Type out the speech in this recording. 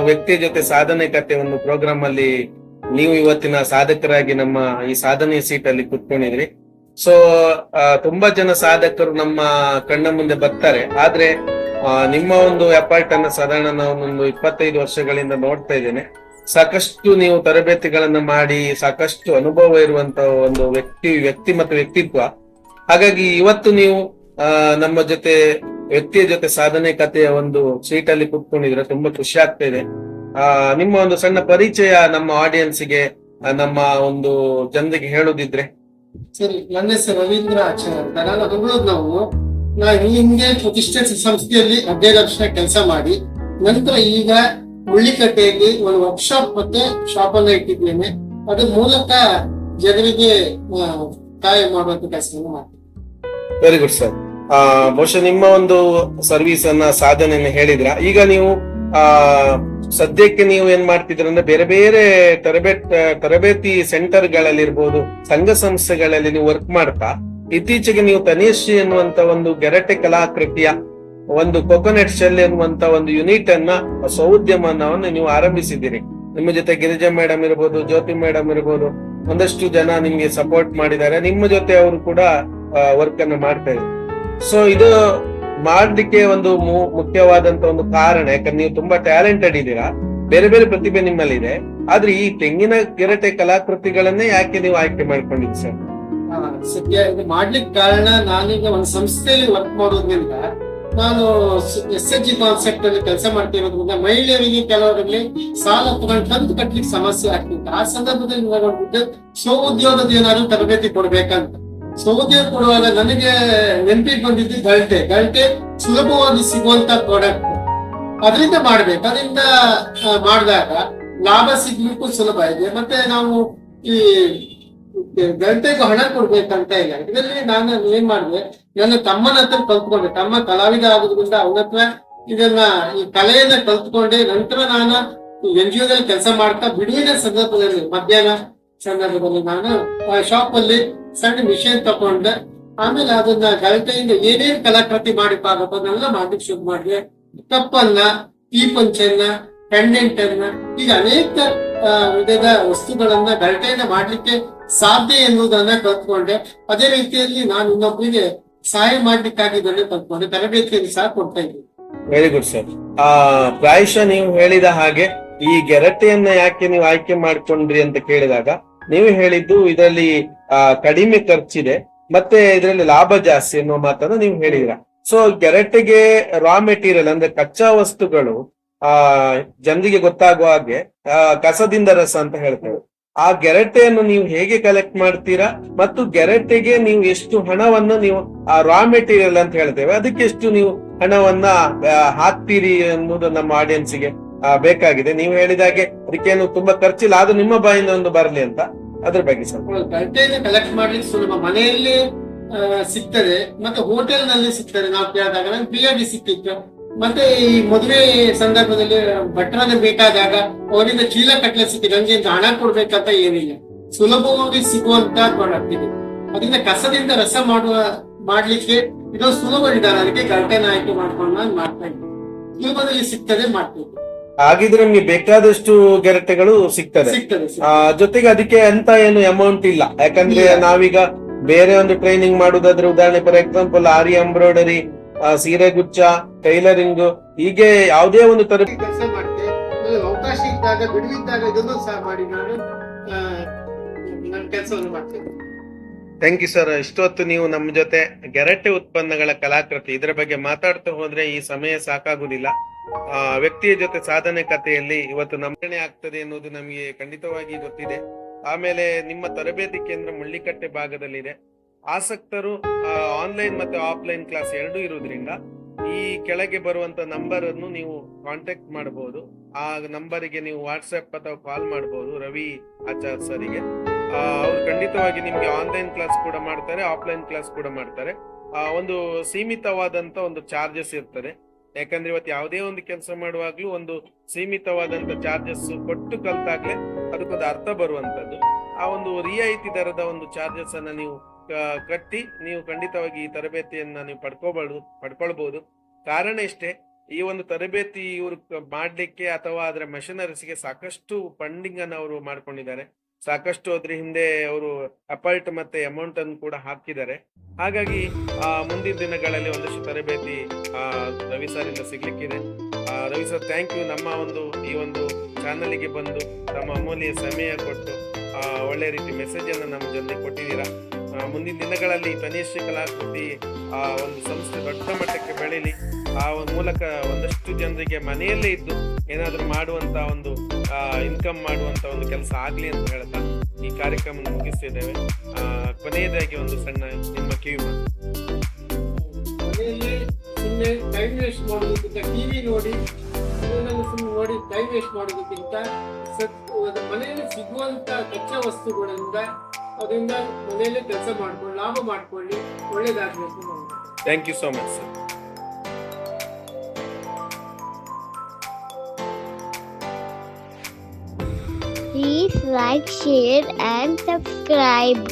ವ್ಯಕ್ತಿಯ ಜೊತೆ ಸಾಧನೆ ಕತೆ ಒಂದು ಪ್ರೋಗ್ರಾಮ್ ಅಲ್ಲಿ ನೀವು ಇವತ್ತಿನ ಸಾಧಕರಾಗಿ ನಮ್ಮ ಈ ಸಾಧನೆಯ ಸೀಟ್ ಅಲ್ಲಿ ಕುತ್ಕೊಂಡಿದ್ರಿ. ಸೊ ತುಂಬಾ ಜನ ಸಾಧಕರು ನಮ್ಮ ಕಣ್ಣ ಮುಂದೆ ಬರ್ತಾರೆ. ಆದ್ರೆ ನಿಮ್ಮ ಒಂದು ಎಫರ್ಟ್ ಅನ್ನ ಸಾಧಾರಣ ನಾನೊಂದು 25 ವರ್ಷಗಳಿಂದ ನೋಡ್ತಾ ಇದ್ದೇನೆ. ಸಾಕಷ್ಟು ನೀವು ತರಬೇತಿಗಳನ್ನ ಮಾಡಿ ಸಾಕಷ್ಟು ಅನುಭವ ಇರುವಂತ ಒಂದು ವ್ಯಕ್ತಿ ಮತ್ತು ವ್ಯಕ್ತಿತ್ವ. ಹಾಗಾಗಿ ಇವತ್ತು ನೀವು ನಮ್ಮ ಜೊತೆ ವ್ಯಕ್ತಿಯ ಜೊತೆ ಸಾಧನೆ ಕಥೆಯ ಒಂದು ಸೀಟ್ ಅಲ್ಲಿ ಕುತ್ಕೊಂಡಿದ್ರೆ ತುಂಬಾ ಖುಷಿ ಆಗ್ತಾ ಇದೆ. ನಿಮ್ಮ ಒಂದು ಸಣ್ಣ ಪರಿಚಯ ನಮ್ಮ ಆಡಿಯನ್ಸ್ಗೆ, ನಮ್ಮ ಒಂದು ಜನರಿಗೆ ಹೇಳುದಿದ್ರೆ. ಸರಿ, ನನ್ನ ಹೆಸರು ರವೀಂದ್ರ ಆಚಾರ್ಯ ಅಂತ. ನಾನು ನಾವು ಹಿಂದೆ ಪ್ರತಿಷ್ಠಿತ ಸಂಸ್ಥೆಯಲ್ಲಿ 15 ವರ್ಷ ಕೆಲಸ ಮಾಡಿ ನಂತರ ಈಗ ಮುಳ್ಳಿಕಟ್ಟೆಯಲ್ಲಿ ಒಂದು ವರ್ಕ್ಶಾಪ್ ಮತ್ತೆ ಶಾಪ್ ಅನ್ನ ಇಟ್ಟಿದ್ದೇನೆ. ಅದ್ರ ಮೂಲಕ ಜನರಿಗೆ ಸಹಾಯ ಮಾಡುವಂತ ಕೆಲಸವನ್ನು ಮಾಡ್ತೀನಿ. Very good sir. ಬಹುಶಃ ನಿಮ್ಮ ಒಂದು ಸರ್ವಿಸ್ ಅನ್ನ ಸಾಧನೆಯನ್ನ ಹೇಳಿದ್ರ. ಈಗ ನೀವು ಸದ್ಯಕ್ಕೆ ನೀವು ಏನ್ ಮಾಡ್ತಿದ್ರ ಅಂದ್ರೆ ಬೇರೆ ಬೇರೆ ತರಬೇತಿ ಸೆಂಟರ್ ಗಳಲ್ಲಿರ್ಬೋದು, ಸಂಘ ಸಂಸ್ಥೆಗಳಲ್ಲಿ ನೀವು ವರ್ಕ್ ಮಾಡ್ತಾ ಇತ್ತೀಚೆಗೆ ನೀವು ತನಿಶ್ರೀ ಎನ್ನುವಂತ ಒಂದು ಗೆರಟೆ ಕಲಾಕೃತಿಯ ಒಂದು ಕೊಕೊನಟ್ ಶೆಲ್ ಎನ್ನುವಂತ ಒಂದು ಯೂನಿಟ್ ಅನ್ನ ಸೌದ್ಯಮನವನ್ನು ನೀವು ಆರಂಭಿಸಿದ್ದೀರಿ. ನಿಮ್ಮ ಜೊತೆ ಗಿರಿಜಾ ಮೇಡಮ್ ಇರ್ಬೋದು, ಜ್ಯೋತಿ ಮೇಡಮ್ ಇರ್ಬೋದು, ಒಂದಷ್ಟು ಜನ ನಿಮ್ಗೆ ಸಪೋರ್ಟ್ ಮಾಡಿದ್ದಾರೆ. ನಿಮ್ಮ ಜೊತೆ ಅವರು ಕೂಡ ವರ್ಕ್ ಅನ್ನು ಮಾಡ್ತಾ ಇದ್ದಾರೆ. ಸೊ ಇದು ಮಾಡ್ಲಿಕ್ಕೆ ಒಂದು ಮುಖ್ಯವಾದಂತ ಒಂದು ಕಾರಣ, ಯಾಕಂದ್ರೆ ನೀವು ತುಂಬಾ ಟ್ಯಾಲೆಂಟೆಡ್ ಇದ್ದೀರಾ, ಬೇರೆ ಬೇರೆ ಪ್ರತಿಭೆ ನಿಮ್ಮಲ್ಲಿ ಇದೆ. ಆದ್ರೆ ಈ ತೆಂಗಿನ ಗೆರಟೆ ಕಲಾಕೃತಿಗಳನ್ನೇ ಯಾಕೆ ನೀವು ಆಯ್ಕೆ ಮಾಡ್ಕೊಂಡಿದ್ದೀರಿ ಸರ್? ಸದ್ಯ ಇದು ಮಾಡ್ಲಿಕ್ಕೆ ಕಾರಣ, ನಾನೀಗ ಒಂದು ಸಂಸ್ಥೆಯಲ್ಲಿ ವರ್ಕ್ ಮಾಡೋದ್ರಿಂದ, ನಾನು SHG ಕಾನ್ಸೆಪ್ಟ್ ಅಲ್ಲಿ ಕೆಲಸ ಮಾಡ್ತಿರೋದ್ರಿಂದ ಮಹಿಳೆಯರಿಗೆ ಕೆಲವರಿಗೆ ಸಾಲ ತಗೊಂಡು ಕಂತು ಕಟ್ಲಿಕ್ಕೆ ಸಮಸ್ಯೆ ಆಗ್ತಿತ್ತು. ಆ ಸಂದರ್ಭದಲ್ಲಿ ನೋಡ್ಬಿಟ್ಟು ಸ್ವಉದ್ಯೋಗದ ಏನಾದ್ರು ತರಬೇತಿ ಕೊಡ್ಬೇಕಂತ. ಸ್ವಉದ್ಯೋಗ ಕೊಡುವಾಗ ನನಗೆ ನೆನಪಿಗೆ ಬಂದಿದ್ದು ಗಲ್ಟೆ ಸುಲಭವಾಗಿ ಸಿಗುವಂತ ಪ್ರಾಡಕ್ಟ್. ಅದರಿಂದ ಮಾಡ್ಬೇಕು. ಅದರಿಂದ ಮಾಡಿದಾಗ ಲಾಭ ಸಿಗ್ಲಿಕ್ಕೂ ಸುಲಭ ಇದೆ. ಮತ್ತೆ ನಾವು ಈ ಗಂಟೆಗೂ ಹಣ ಕೊಡ್ಬೇಕಂತ ಇಲ್ಲ. ಇದರಲ್ಲಿ ನಾನು ಏನ್ ಮಾಡಿದೆ, ನನ್ನ ತಮ್ಮನ ಹತ್ರ ಕಲ್ತ್ಕೊಂಡೆ. ತಮ್ಮ ಕಲಾವಿದ ಆಗೋದ್ರಿಂದ ಅವನ ಹತ್ರ ಈ ಕಲೆಯನ್ನ ಕಲ್ತ್ಕೊಂಡೆ. ನಂತರ ನಾನು NGO ದಲ್ಲಿ ಕೆಲಸ ಮಾಡ್ತಾ ಬಿಡುವಿನ ಸಂದರ್ಭದಲ್ಲಿ, ಮಧ್ಯಾಹ್ನ ಸಂದರ್ಭದಲ್ಲಿ ನಾನು ಶಾಪ್ ಅಲ್ಲಿ ಸಣ್ಣ ಮಿಷನ್ ತಕೊಂಡೆ. ಆಮೇಲೆ ಅದನ್ನ ಗಂಟೆಯಿಂದ ಏನೇನ್ ಕಲಾಕೃತಿ ಮಾಡಿಪಾಗಬೇಕು ಅದನ್ನೆಲ್ಲ ಮಾಡ್ಲಿಕ್ಕೆ ಶುರು ಮಾಡಿದೆ. ಕಪ್ಪನ್ನ, ಈ ಪಂಚನ್ನ, ಪೆಂಡೆಂಟ್ ಅನ್ನ, ಈಗ ಅನೇಕ ವಿಧದ ವಸ್ತುಗಳನ್ನ ಗಂಟೆಯಿಂದ ಮಾಡ್ಲಿಕ್ಕೆ ಸಾಧ್ಯ ಎನ್ನುವುದನ್ನ ಕಲ್ತ್ಕೊಂಡೆ. ಅದೇ ರೀತಿಯಲ್ಲಿ ನಾನು ಇನ್ನೊಬ್ಬರಿಗೆ ಸಹಾಯ ಮಾಡ್ಲಿಕ್ಕಾಗಿ ಇದನ್ನೇ ಕಲ್ತ್ಕೊಂಡೆ. ತರಬೇತಿಯಲ್ಲಿ ಸಹ ಕೊಡ್ತಾ ಇದ್ದೀನಿ. Very good sir. ಪ್ರಾಯಶಃ ನೀವು ಹೇಳಿದ ಹಾಗೆ ಈ ಗೆರಟೆಯನ್ನ ಯಾಕೆ ನೀವು ಆಯ್ಕೆ ಮಾಡ್ಕೊಂಡ್ರಿ ಅಂತ ಕೇಳಿದಾಗ ನೀವು ಹೇಳಿದ್ದು ಇದರಲ್ಲಿ ಕಡಿಮೆ ಖರ್ಚಿದೆ ಮತ್ತೆ ಇದರಲ್ಲಿ ಲಾಭ ಜಾಸ್ತಿ ಎನ್ನುವ ಮಾತನ್ನು ನೀವು ಹೇಳಿದ್ರ. ಸೊ ಗೆರಟೆಗೆ ರಾ ಮೆಟೀರಿಯಲ್ ಅಂದ್ರೆ ಕಚ್ಚಾ ವಸ್ತುಗಳು ಜನರಿಗೆ ಗೊತ್ತಾಗುವ ಹಾಗೆ ಕಸದಿಂದ ರಸ ಅಂತ ಹೇಳ್ತೇವೆ. ಆ ಗೆರಟೆಯನ್ನು ನೀವು ಹೇಗೆ ಕಲೆಕ್ಟ್ ಮಾಡ್ತೀರಾ ಮತ್ತು ಗೆರಟೆಗೆ ನೀವು ಎಷ್ಟು ಹಣವನ್ನು ನೀವು ಆ ರಾ ಮೆಟೀರಿಯಲ್ ಅಂತ ಹೇಳ್ತೇವೆ ಅದಕ್ಕೆ ಎಷ್ಟು ನೀವು ಹಣವನ್ನ ಹಾಕ್ತೀರಿ ಅನ್ನೋದು ನಮ್ಮ ಆಡಿಯನ್ಸ್ಗೆ ಬೇಕಾಗಿದೆ. ನೀವು ಹೇಳಿದಾಗೆ ಅದಕ್ಕೇನು ತುಂಬಾ ಖರ್ಚಿಲ್ಲ, ಅದು ನಿಮ್ಮ ಬಾಯಿಂದ ಒಂದು ಬರ್ಲಿ ಅಂತ ಅದ್ರ ಬಗ್ಗೆ ಸ್ವಲ್ಪ. ಗಂಟೆಯನ್ನು ಕಲೆಕ್ಟ್ ಮಾಡ್ಲಿಕ್ಕೆ ಸುಲಭ, ಮನೆಯಲ್ಲಿ ಸಿಗ್ತದೆ ಮತ್ತೆ ಹೋಟೆಲ್ ನಲ್ಲಿ ಸಿಗ್ತದೆ. ನಾವು ಕೇಳಿದಾಗ ನಂಗೆ ಫ್ರೀಯಾಗಿ ಸಿಕ್ತಿತ್ತು. ಮತ್ತೆ ಈ ಮದುವೆ ಸಂದರ್ಭದಲ್ಲಿ ಭಟ್ರಾಗ ಬೇಕಾದಾಗ ಅವರಿಂದ ಚೀಲ ಕಟ್ಲೆ ಸಿಕ್ಕಿದೆ. ನಂಗೆ ಹಣ ಕೊಡ್ಬೇಕಂತ ಏನಿಲ್ಲ, ಸುಲಭವಾಗಿ ಸಿಗುವಂತ ಪ್ರಾಡಕ್ಟ್ ಇದೆ. ಅದರಿಂದ ಕಸದಿಂದ ರಸ ಮಾಡ್ಲಿಕ್ಕೆ ಇದೊಂದು ಸುಲಭ ವಿಧಾನ. ಅದಕ್ಕೆ ಗಂಟೆನ ಆಯ್ಕೆ ಮಾಡ್ಕೊಂಡು ನಾನು ಮಾಡ್ತಾ ಇದ್ದೀನಿ. ಸುಲಭದಲ್ಲಿ ಸಿಗ್ತದೆ, ಮಾಡ್ತೇವೆ. ಹಾಗಿದ್ರೆ ನಿಮ್ಗೆ ಬೇಕಾದಷ್ಟು ಗೆರಟೆಗಳು ಸಿಗ್ತದೆ. ಜೊತೆಗೆ ಅದಕ್ಕೆ ಅಂತ ಏನು ಅಮೌಂಟ್ ಇಲ್ಲ, ಯಾಕಂದ್ರೆ ನಾವೀಗ ಬೇರೆ ಒಂದು ಟ್ರೈನಿಂಗ್ ಮಾಡುದಾದ್ರೆ ಉದಾಹರಣೆ ಫಾರ್ ಎಕ್ಸಾಂಪಲ್ ಆರಿ ಎಂಬ್ರಾಯ್ಡರಿ, ಸೀರೆ ಗುಚ್ಚ, ಟೈಲರಿಂಗ್, ಹೀಗೆ ಯಾವುದೇ ಒಂದು ತರ ಕೆಲಸ ಮಾಡ್ತೇವೆ. ಅವಕಾಶ ಇದ್ದಾಗ, ಬಿಡುವಿದ್ದಾಗ ಇದನ್ನು ಸಹ ಮಾಡಿ ನಾನು ನನ್ನ ಕೆಲಸವನ್ನು ಮಾಡ್ತೇನೆ. Thank you sir. ಇಷ್ಟೊತ್ತು ನೀವು ನಮ್ಮ ಜೊತೆ ಗೆರಟೆ ಉತ್ಪನ್ನಗಳ ಕಲಾಕೃತಿ ಇದರ ಬಗ್ಗೆ ಮಾತಾಡ್ತಾ ಹೋದ್ರೆ ಈ ಸಮಯ ಸಾಕಾಗುದಿಲ್ಲ. ವ್ಯಕ್ತಿಯ ಜೊತೆ ಸಾಧನೆ ಕಥೆಯಲ್ಲಿ ಇವತ್ತು ನಮ್ಮನೆ ಆಗ್ತದೆ ಎನ್ನುವುದು ನಮಗೆ ಖಂಡಿತವಾಗಿ ಗೊತ್ತಿದೆ. ಆಮೇಲೆ ನಿಮ್ಮ ತರಬೇತಿ ಕೇಂದ್ರ ಮುಳ್ಳಿಕಟ್ಟೆ ಭಾಗದಲ್ಲಿದೆ. ಆಸಕ್ತರು ಆನ್ಲೈನ್ ಮತ್ತೆ ಆಫ್ಲೈನ್ ಕ್ಲಾಸ್ ಎರಡೂ ಇರುವುದರಿಂದ ಈ ಕೆಳಗೆ ಬರುವಂತ ನಂಬರ್ ಅನ್ನು ನೀವು ಕಾಂಟ್ಯಾಕ್ಟ್ ಮಾಡಬಹುದು. ಆ ನಂಬರಿಗೆ ನೀವು ವಾಟ್ಸ್ಆಪ್ ಅಥವಾ ಕಾಲ್ ಮಾಡಬಹುದು ರವಿ ಆಚಾರ್ ಸರಿಗೆ. ಅವ್ರು ಖಂಡಿತವಾಗಿ ನಿಮ್ಗೆ ಆನ್ಲೈನ್ ಕ್ಲಾಸ್ ಕೂಡ ಮಾಡ್ತಾರೆ, ಆಫ್ಲೈನ್ ಕ್ಲಾಸ್ ಕೂಡ ಮಾಡ್ತಾರೆ. ಒಂದು ಸೀಮಿತವಾದಂತ ಒಂದು ಚಾರ್ಜಸ್ ಇರ್ತದೆ. ಯಾಕಂದ್ರೆ ಇವತ್ತು ಯಾವುದೇ ಒಂದು ಕೆಲಸ ಮಾಡುವಾಗ್ಲೂ ಒಂದು ಸೀಮಿತವಾದಂತ ಚಾರ್ಜಸ್ ಕೊಟ್ಟು ಕಲ್ತಾಗ್ಲೇ ಅದಕ್ಕೊಂದು ಅರ್ಥ ಬರುವಂತದ್ದು. ಆ ಒಂದು ರಿಯಾಯಿತಿ ದರದ ಒಂದು ಚಾರ್ಜಸ್ ಅನ್ನ ನೀವು ಕಟ್ಟಿ ನೀವು ಖಂಡಿತವಾಗಿ ಈ ತರಬೇತಿಯನ್ನ ನೀವು ಪಡ್ಕೊಳ್ಬಹುದು. ಕಾರಣ ಇಷ್ಟೇ, ಈ ಒಂದು ತರಬೇತಿ ಇವರು ಮಾಡ್ಲಿಕ್ಕೆ ಅಥವಾ ಅದರ ಮೆಷಿನರೀಸ್ಗೆ ಸಾಕಷ್ಟು ಫಂಡಿಂಗ್ ಅನ್ನು ಅವರು ಮಾಡ್ಕೊಂಡಿದ್ದಾರೆ. ಸಾಕಷ್ಟು ಅದ್ರ ಹಿಂದೆ ಅವರು ಅಪಾರ್ಟ್ ಮತ್ತೆ ಅಮೌಂಟ್ ಅನ್ನು ಕೂಡ ಹಾಕಿದ್ದಾರೆ. ಹಾಗಾಗಿ ಮುಂದಿನ ದಿನಗಳಲ್ಲಿ ಒಂದಷ್ಟು ತರಬೇತಿ ರವಿ ಸರ್ ಇಂದ ಸಿಗ್ಲಿಕ್ಕಿದೆ. Ravi sir, thank you. ನಮ್ಮ ಈ ಒಂದು ಚಾನಲ್ಗೆ ಬಂದು ತಮ್ಮ ಅಮೂಲ್ಯ ಸಮಯ ಕೊಟ್ಟು ಒಳ್ಳೆ ರೀತಿ ಮೆಸೇಜ್ ಅನ್ನು ನಮ್ಮ ಜೊತೆ ಕೊಟ್ಟಿದ್ದೀರಾ. ಮುಂದಿನ ದಿನಗಳಲ್ಲಿ ತನಿಷ್ಠ ಕಲಾಕೃತಿ ಒಂದು ಸಂಸ್ಥೆ ದೊಡ್ಡ ಮಟ್ಟಕ್ಕೆ ಬೆಳೀಲಿ. ಆ ಒಂದು ಮೂಲಕ ಒಂದಷ್ಟು ಜನರಿಗೆ ಮನೆಯಲ್ಲೇ ಇದ್ದು ಏನಾದ್ರೂ ಮಾಡುವಂತ ಒಂದು ಇನ್ಕಮ್ ಮಾಡುವಂತ ಒಂದು ಕೆಲಸ ಆಗ್ಲಿ ಅಂತ ಹೇಳ್ತಾ ಈ ಕಾರ್ಯಕ್ರಮ ಮುಗಿಸ್ತಿದ್ದೇವೆ. ಕೊನೆಯದಾಗಿ ಒಂದು ಸಣ್ಣ ನಿಮ್ಮ ಕಿವಿ ಮಾತು. ಮನೆಯಲ್ಲಿ ಸುಮ್ಮನೆ ಟೈಮ್ ವೇಸ್ಟ್ ಮಾಡೋದಕ್ಕಿಂತ ಟಿವಿ ನೋಡಿ ಸುಮ್ಮನೆ ನೋಡಿ ಟೈಮ್ ವೇಸ್ಟ್ ಮಾಡೋದಕ್ಕಿಂತ ಮನೆಯಲ್ಲಿ ಸಿಗುವಂತ ಕಚ್ಚಾ ವಸ್ತುಗಳಿಂದ ಅದರಿಂದ ಮನೆಯಲ್ಲೇ ಕೆಲಸ ಮಾಡ್ಕೊಂಡು ಲಾಭ ಮಾಡ್ಕೊಳ್ಳಿ, ಒಳ್ಳೇದಾಗಬೇಕು. Thank you so much sir. Please like, share and subscribe.